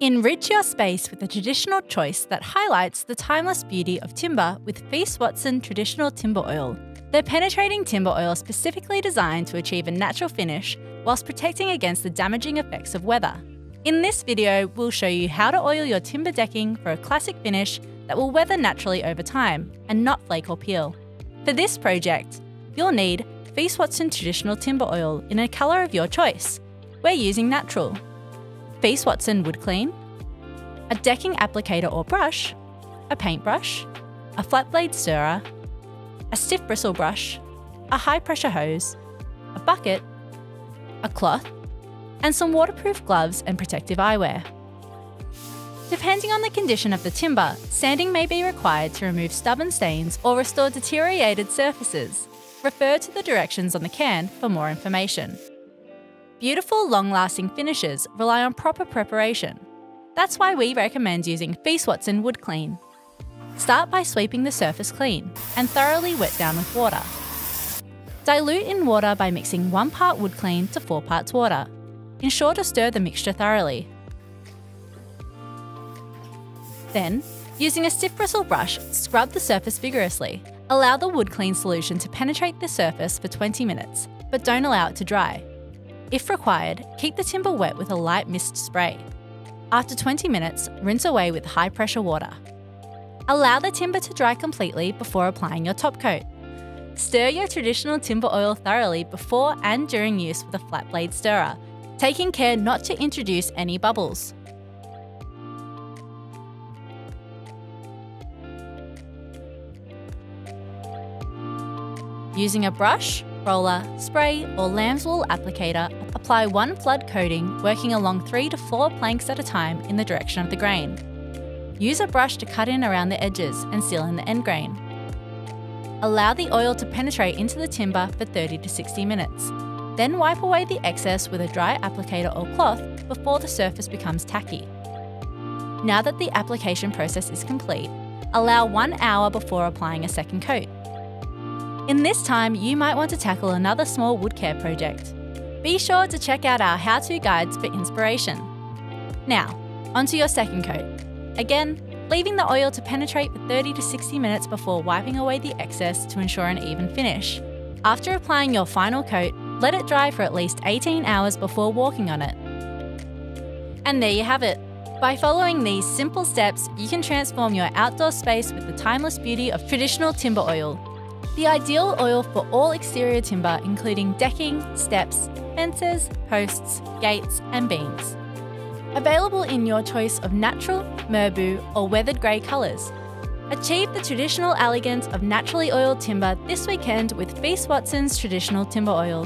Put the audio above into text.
Enrich your space with a traditional choice that highlights the timeless beauty of timber with Feast Watson Traditional Timber Oil. They're penetrating timber oil specifically designed to achieve a natural finish whilst protecting against the damaging effects of weather. In this video, we'll show you how to oil your timber decking for a classic finish that will weather naturally over time and not flake or peel. For this project, you'll need Feast Watson Traditional Timber Oil in a colour of your choice. We're using natural. Feast Watson Woodclean, a decking applicator or brush, a paintbrush, a flat blade stirrer, a stiff bristle brush, a high pressure hose, a bucket, a cloth, and some waterproof gloves and protective eyewear. Depending on the condition of the timber, sanding may be required to remove stubborn stains or restore deteriorated surfaces. Refer to the directions on the can for more information. Beautiful, long-lasting finishes rely on proper preparation. That's why we recommend using Feast Watson Woodclean. Start by sweeping the surface clean and thoroughly wet down with water. Dilute in water by mixing 1 part Woodclean to 4 parts water. Ensure to stir the mixture thoroughly. Then, using a stiff bristle brush, scrub the surface vigorously. Allow the Woodclean solution to penetrate the surface for 20 minutes, but don't allow it to dry. If required, keep the timber wet with a light mist spray. After 20 minutes, rinse away with high pressure water. Allow the timber to dry completely before applying your top coat. Stir your traditional timber oil thoroughly before and during use with a flat blade stirrer, taking care not to introduce any bubbles. Using a brush, roller, spray or lamb's wool applicator, apply 1 flood coating, working along 3 to 4 planks at a time in the direction of the grain. Use a brush to cut in around the edges and seal in the end grain. Allow the oil to penetrate into the timber for 30 to 60 minutes. Then wipe away the excess with a dry applicator or cloth before the surface becomes tacky. Now that the application process is complete, allow 1 hour before applying a second coat. In this time, you might want to tackle another small wood care project. Be sure to check out our how-to guides for inspiration. Now, onto your second coat. Again, leaving the oil to penetrate for 30 to 60 minutes before wiping away the excess to ensure an even finish. After applying your final coat, let it dry for at least 18 hours before walking on it. And there you have it. By following these simple steps, you can transform your outdoor space with the timeless beauty of traditional timber oil. The ideal oil for all exterior timber, including decking, steps, fences, posts, gates, and beams. Available in your choice of natural, merbau, or weathered grey colours. Achieve the traditional elegance of naturally oiled timber this weekend with Feast Watson's Traditional Timber Oil.